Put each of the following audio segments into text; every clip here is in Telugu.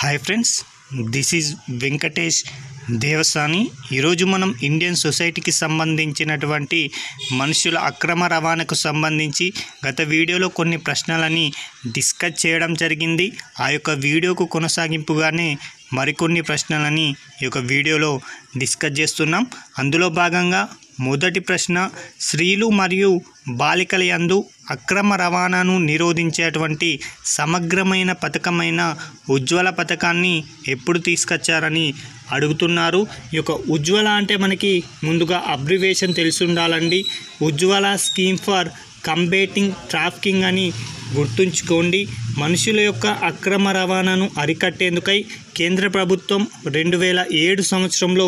Hi friends, this is Venkatesh Devasani. ఈరోజు మనం ఇండియన్ సొసైటీకి సంబంధించినటువంటి మనుషుల అక్రమ రవాణాకు సంబంధించి గత వీడియోలో కొన్ని ప్రశ్నలని డిస్కస్ చేయడం జరిగింది. ఆ యొక్క వీడియోకు కొనసాగింపుగానే మరికొన్ని ప్రశ్నలని ఈ యొక్క వీడియోలో డిస్కస్ చేస్తున్నాం. అందులో భాగంగా మొదటి ప్రశ్న, స్త్రీలు మరియు బాలికల యందు అక్రమ రవాణాను నిరోధించేటువంటి సమగ్రమైన పథకమైన ఉజ్వల పథకాన్ని ఎప్పుడు తీసుకొచ్చారని అడుగుతున్నారు. ఈ యొక్క ఉజ్వల అంటే మనకి ముందుగా అబ్రివేషన్ తెలిసి ఉండాలండి. ఉజ్వల స్కీమ్ ఫర్ కంబేటింగ్ ట్రాఫికింగ్ అని గుర్తుంచుకోండి. మనుషుల యొక్క అక్రమ రవాణాను అరికట్టేందుకై కేంద్ర ప్రభుత్వం 2007 సంవత్సరంలో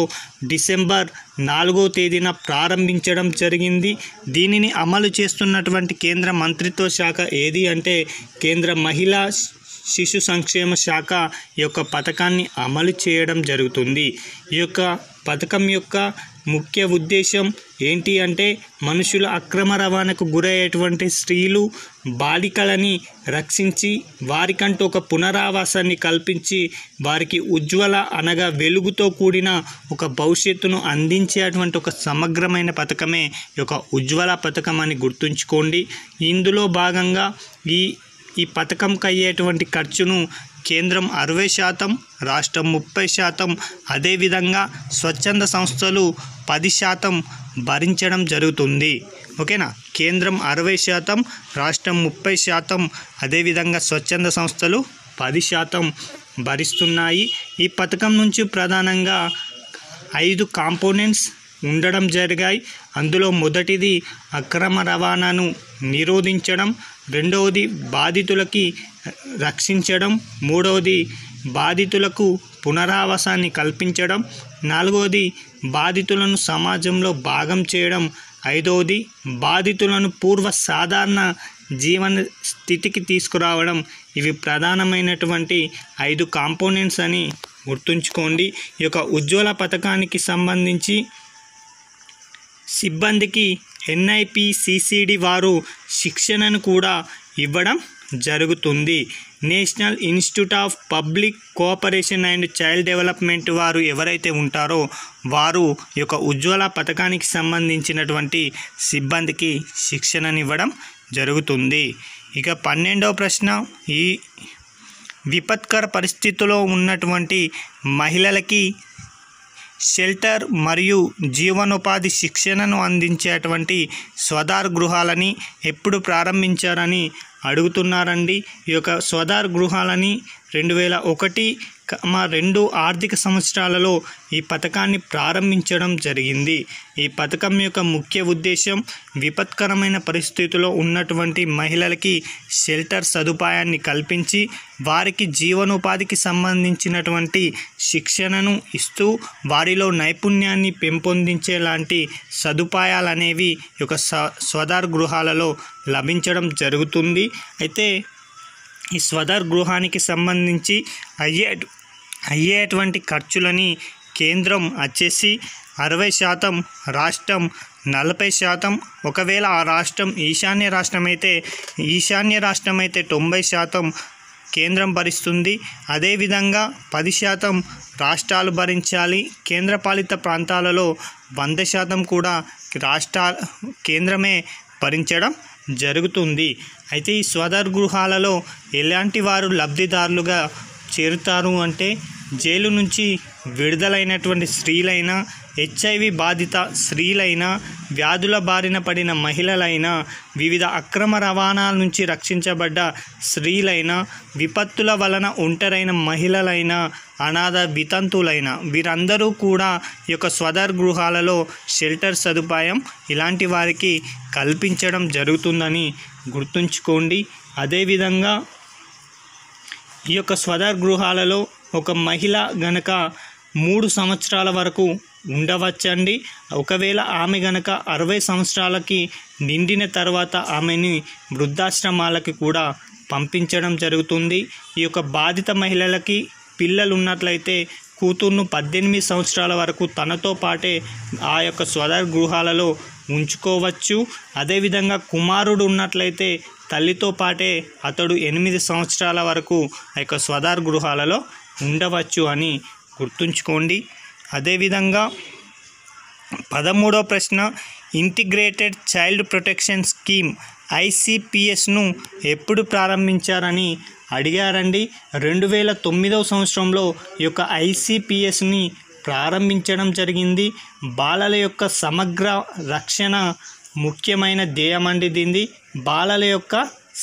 డిసెంబర్ 4వ తేదీన ప్రారంభించడం జరిగింది. దీనిని అమలు చేస్తున్నటువంటి కేంద్ర మంత్రిత్వ శాఖ ఏది అంటే కేంద్ర మహిళా శిశు సంక్షేమ శాఖ ఈ యొక్క పథకాన్ని అమలు చేయడం జరుగుతుంది. ఈ యొక్క పథకం యొక్క ముఖ్య ఉద్దేశం ఏంటి అంటే మనుషుల అక్రమ రవాణాకు గురయ్యేటువంటి స్త్రీలు బాలికలని రక్షించి వారికంటూ ఒక పునరావాసాన్ని కల్పించి వారికి ఉజ్వల అనగా వెలుగుతో కూడిన ఒక భవిష్యత్తును అందించేటువంటి ఒక సమగ్రమైన పథకమే ఈ యొక్క ఉజ్వల పథకం అని గుర్తుంచుకోండి. ఇందులో భాగంగా ఈ పథకంకి అయ్యేటువంటి ఖర్చును కేంద్రం 60%, రాష్ట్రం 30%, అదేవిధంగా స్వచ్ఛంద సంస్థలు 10% భరించడం జరుగుతుంది. ఓకేనా? కేంద్రం 60%, రాష్ట్రం 30%, అదేవిధంగా స్వచ్ఛంద సంస్థలు 10% భరిస్తున్నాయి. ఈ పథకం నుంచి ప్రధానంగా 5 కాంపోనెంట్స్ ఉండడం జరిగాయి. అందులో మొదటిది అక్రమ రవాణాను నిరోధించడం, రెండవది బాధితులకి రక్షించడం, మూడవది బాధితులకు పునరావాసాన్ని కల్పించడం, నాలుగవది బాధితులను సమాజంలో భాగం చేయడం, ఐదవది బాధితులను పూర్వ సాధారణ జీవన స్థితికి తీసుకురావడం. ఇవి ప్రధానమైనటువంటి 5 కాంపోనెంట్స్ అని గుర్తుంచుకోండి. ఈ యొక్క ఉజ్వల పథకానికి సంబంధించి సిబ్బందికి NIPCCD వారు శిక్షణను కూడా ఇవ్వడం జరుగుతుంది. National institute of public cooperation and child development వారు ఎవరైతే ఉంటారో వారు ఈ యొక్క ఉజ్వల పథకానికి సంబంధించినటువంటి సిబ్బందికి శిక్షణను ఇవ్వడం జరుగుతుంది. ఇక 12వ ప్రశ్న, ఈ విపత్కర పరిస్థితిలో ఉన్నటువంటి మహిళలకి షెల్టర్ మరియు జీవనోపాధి శిక్షణను అందించేటువంటి స్వధార్ గృహాలని ఎప్పుడు ప్రారంభించారని అడుగుతున్నారండి. ఈ యొక్క స్వధార్ గృహాలని 2001-2 ఆర్థిక సంవత్సరాలలో ఈ పథకాన్ని ప్రారంభించడం జరిగింది. ఈ పథకం యొక్క ముఖ్య ఉద్దేశం విపత్కరమైన పరిస్థితుల్లో ఉన్నటువంటి మహిళలకి షెల్టర్ సదుపాయాన్ని కల్పించి వారికి జీవనోపాధికి సంబంధించినటువంటి శిక్షణను ఇస్తూ వారిలో నైపుణ్యాన్ని పెంపొందించేలాంటి సదుపాయాలు అనేవి ఈ యొక్క స్వధార్ గృహాలలో లభించడం జరుగుతుంది. అయితే ఈ స్వధార్ గృహానికి సంబంధించి అయ్యేటువంటి ఖర్చులని కేంద్రం వచ్చేసి 60%, రాష్ట్రం 40%. ఒకవేళ ఆ రాష్ట్రం ఈశాన్య రాష్ట్రం అయితే 90% కేంద్రం భరిస్తుంది. అదేవిధంగా 10% రాష్ట్రాలు భరించాలి. కేంద్రపాలిత ప్రాంతాలలో 100% కూడా కేంద్రమే భరించడం జరుగుతుంది. అయితే ఈ స్వధార్ గృహాలలో ఎలాంటి వారు లబ్ధిదారులుగా చేరుతారు అంటే జైలు నుంచి విడుదలైనటువంటి స్త్రీలైనా, HIV బాధిత స్త్రీలైనా, వ్యాధుల బారిన పడిన మహిళలైనా, వివిధ అక్రమ రవాణాల నుంచి రక్షించబడ్డ స్త్రీలైనా, విపత్తుల వలన ఒంటరైన మహిళలైనా, అనాథ వితంతులైన వీరందరూ కూడా ఈ యొక్క స్వధార్ గృహాలలో షెల్టర్ సదుపాయం ఇలాంటి వారికి కల్పించడం జరుగుతుందని గుర్తుంచుకోండి. అదేవిధంగా ఈ యొక్క స్వధార్ గృహాలలో ఒక మహిళ గనక 3 సంవత్సరాల వరకు ఉండవచ్చండి. ఒకవేళ ఆమె గనక 60 సంవత్సరాలకి నిండిన తర్వాత ఆమెని వృద్ధాశ్రమాలకి కూడా పంపించడం జరుగుతుంది. ఈ యొక్క బాధిత మహిళలకి పిల్లలు ఉన్నట్లయితే కూతుర్ను 18 సంవత్సరాల వరకు తనతో పాటే ఆ యొక్క స్వధార్ గృహాలలో ఉంచుకోవచ్చు. అదేవిధంగా కుమారుడు ఉన్నట్లయితే తల్లితో పాటే అతడు 8 సంవత్సరాల వరకు ఆ యొక్క స్వదార్ గృహాలలో ఉండవచ్చు అని గుర్తుంచుకోండి. అదేవిధంగా 13వ ప్రశ్న, ఇంటిగ్రేటెడ్ చైల్డ్ ప్రొటెక్షన్ స్కీమ్ ICPSను ఎప్పుడు ప్రారంభించారని అడిగారండి. 2009వ సంవత్సరంలో ఈ యొక్క ICPSని ప్రారంభించడం జరిగింది. బాలల యొక్క సమగ్ర రక్షణ ముఖ్యమైన ధ్యేయమండి దీనిది. బాలల యొక్క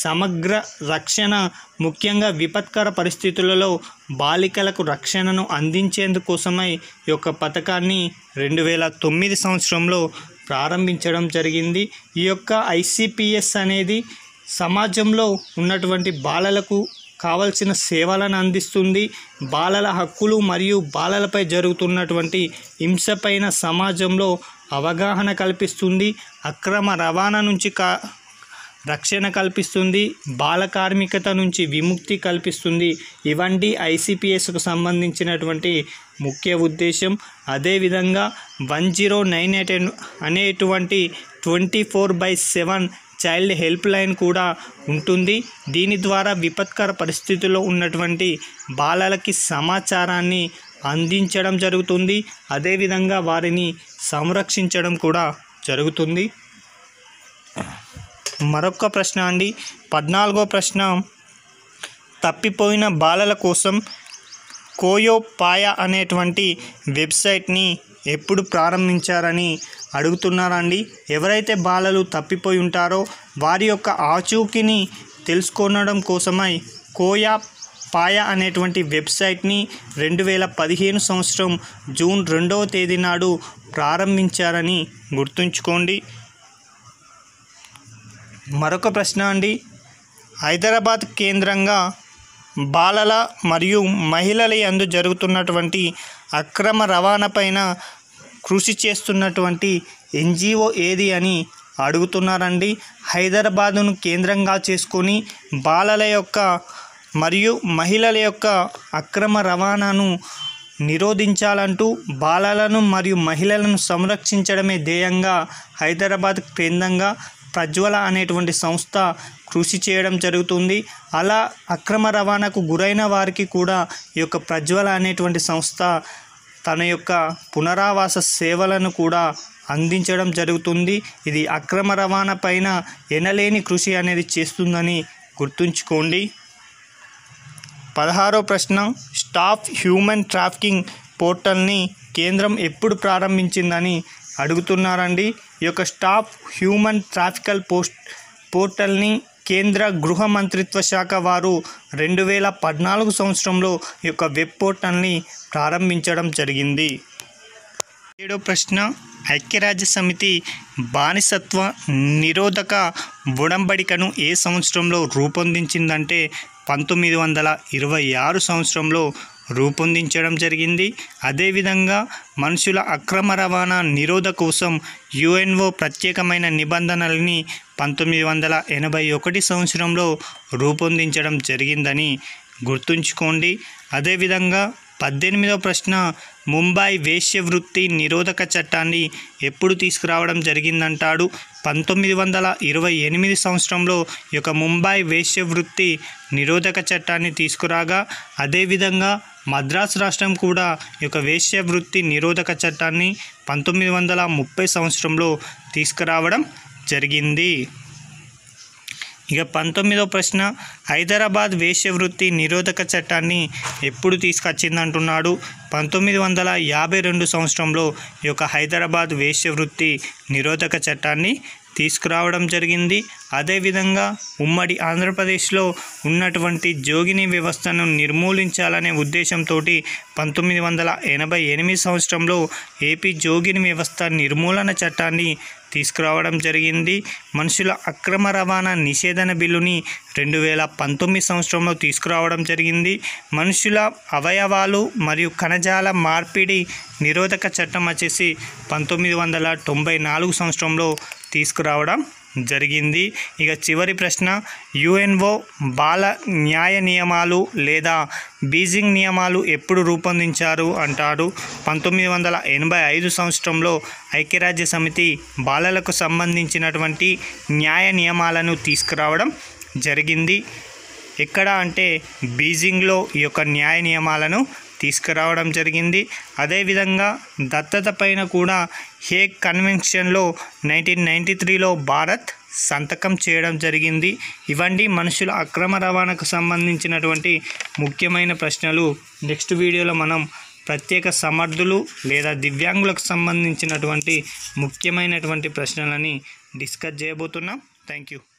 సమగ్ర రక్షణ ముఖ్యంగా విపత్కర పరిస్థితులలో బాలికలకు రక్షణను అందించేందుకోసమై ఈ యొక్క పథకాన్ని 2009 సంవత్సరంలో ప్రారంభించడం జరిగింది. ఈ యొక్క ICPS అనేది సమాజంలో ఉన్నటువంటి బాలలకు కావలసిన సేవలను అందిస్తుంది. బాలల హక్కులు మరియు బాలలపై జరుగుతున్నటువంటి హింసపైన సమాజంలో అవగాహన కల్పిస్తుంది. అక్రమ రవాణా నుంచి రక్షణ కల్పిస్తుంది. బాల కార్మికత నుంచి విముక్తి కల్పిస్తుంది. ఇవంటి ICPSకు సంబంధించినటువంటి ముఖ్య ఉద్దేశం. అదేవిధంగా 1098 అనేటువంటి 24/7 చైల్డ్ హెల్ప్ లైన్ కూడా ఉంటుంది. దీని ద్వారా విపత్కర పరిస్థితుల్లో ఉన్నటువంటి బాలలకి సమాచారాన్ని అందించడం జరుగుతుంది. అదేవిధంగా వారిని సంరక్షించడం కూడా జరుగుతుంది. మరొక ప్రశ్న అండి, 14వ ప్రశ్న, తప్పిపోయిన బాలల కోసం కోయోపాయ అనేటువంటి వెబ్సైట్ని ఎప్పుడు ప్రారంభించారని అడుగుతున్నారండి. ఎవరైతే బాలలు తప్పిపోయి ఉంటారో వారి యొక్క ఆచూకీని తెలుసుకోవడం కోసమై కోయోపాయ అనేటువంటి వెబ్సైట్ని 2015 సంవత్సరం జూన్ 2వ తేదీ నాడు ప్రారంభించారని గుర్తుంచుకోండి. మరొక ప్రశ్న అండి, హైదరాబాద్ కేంద్రంగా బాలల మరియు మహిళల యందు జరుగుతున్నటువంటి అక్రమ రవాణాపైన కృషి చేస్తున్నటువంటి NGO ఏది అని అడుగుతున్నారండి. హైదరాబాదును కేంద్రంగా చేసుకొని బాలల యొక్క మరియు మహిళల యొక్క అక్రమ రవాణాను నిరోధించాలంటూ బాలలను మరియు మహిళలను సంరక్షించడమే ధ్యేయంగా హైదరాబాద్ కేంద్రంగా ప్రజ్వల అనేటువంటి సంస్థ కృషి చేయడం జరుగుతుంది. అలా అక్రమ రవాణాకు గురైన వారికి కూడా ఈ యొక్క ప్రజ్వల అనేటువంటి సంస్థ తన యొక్క పునరావాస సేవలను కూడా అందించడం జరుగుతుంది. ఇది అక్రమ రవాణా పైన ఎనలేని కృషి అనేది చేస్తుందని గుర్తుంచుకోండి. 16వ ప్రశ్న, స్టాప్ హ్యూమన్ ట్రాఫికింగ్ పోర్టల్ని కేంద్రం ఎప్పుడు ప్రారంభించిందని అడుగుతున్నారండి. ఈ యొక్క స్టాప్ హ్యూమన్ ట్రాఫికల్ పోర్టల్ని కేంద్ర గృహ మంత్రిత్వ శాఖ వారు 2014 సంవత్సరంలో ఈ యొక్క వెబ్ పోర్టల్ని ప్రారంభించడం జరిగింది. 7వ ప్రశ్న, ఐక్యరాజ్య సమితి బానిసత్వ నిరోధక ఒడంబడికను ఏ సంవత్సరంలో రూపొందించిందంటే 1926 సంవత్సరంలో రూపొందించడం జరిగింది. అదేవిధంగా మనుషుల అక్రమ రవాణా నిరోధక కోసం UNO ప్రత్యేకమైన నిబంధనలని 1981 సంవత్సరంలో రూపొందించడం జరిగిందని గుర్తుంచుకోండి. అదేవిధంగా 18వ ప్రశ్న, ముంబై వేశ్యవృత్తి నిరోధక చట్టాన్ని ఎప్పుడు తీసుకురావడం జరిగిందంటాడు. 1928 సంవత్సరంలో ఈ యొక్క ముంబై వేశ్యవృత్తి నిరోధక చట్టాన్ని తీసుకురాగా, అదేవిధంగా మద్రాసు రాష్ట్రం కూడా ఈ యొక్క వేశ్యవృత్తి నిరోధక చట్టాన్ని 1930 సంవత్సరంలో తీసుకురావడం జరిగింది. ఇక 19వ ప్రశ్న, హైదరాబాద్ వేశ్యవృత్తి నిరోధక చట్టాన్ని ఎప్పుడు తీసుకొచ్చిందంటున్నాడు. 1952 సంవత్సరంలో ఈ యొక్క హైదరాబాద్ వేశ్యవృత్తి నిరోధక చట్టాన్ని తీసుకురావడం జరిగింది. అదేవిధంగా ఉమ్మడి ఆంధ్రప్రదేశ్లో ఉన్నటువంటి జోగిని వ్యవస్థను నిర్మూలించాలనే ఉద్దేశంతో 1988 సంవత్సరంలో ఏపీ జోగిని వ్యవస్థ నిర్మూలన చట్టాన్ని తీసుకురావడం జరిగింది. మనుషుల అక్రమ రవాణా నిషేధన బిల్లుని 2019 సంవత్సరంలో తీసుకురావడం జరిగింది. మనుషుల అవయవాలు మరియు కణజాల మార్పిడి నిరోధక చట్టం వచ్చేసి 1994 సంవత్సరంలో తీసుకురావడం జరిగింది. ఇక చివరి ప్రశ్న, UNO బాల న్యాయ నియమాలు లేదా బీజింగ్ నియమాలు ఎప్పుడు రూపొందించారు అంటారు. 1985 సంవత్సరంలో ఐక్యరాజ్య సమితి బాలలకు సంబంధించినటువంటి న్యాయ నియమాలను తీసుకురావడం జరిగింది. ఎక్కడ అంటే బీజింగ్లో ఈ యొక్క న్యాయ నియమాలను తీసుకురావడం జరిగింది. అదేవిధంగా దత్తత పైన కూడా హేగ్ కన్వెన్షన్లో 1993లో భారత్ సంతకం చేయడం జరిగింది. ఇవండి మనుషుల అక్రమ రవాణాకు సంబంధించినటువంటి ముఖ్యమైన ప్రశ్నలు. నెక్స్ట్ వీడియోలో మనం ప్రత్యేక సమర్థులు లేదా దివ్యాంగులకు సంబంధించినటువంటి ముఖ్యమైనటువంటి ప్రశ్నలని డిస్కస్ చేయబోతున్నాం. Thank you.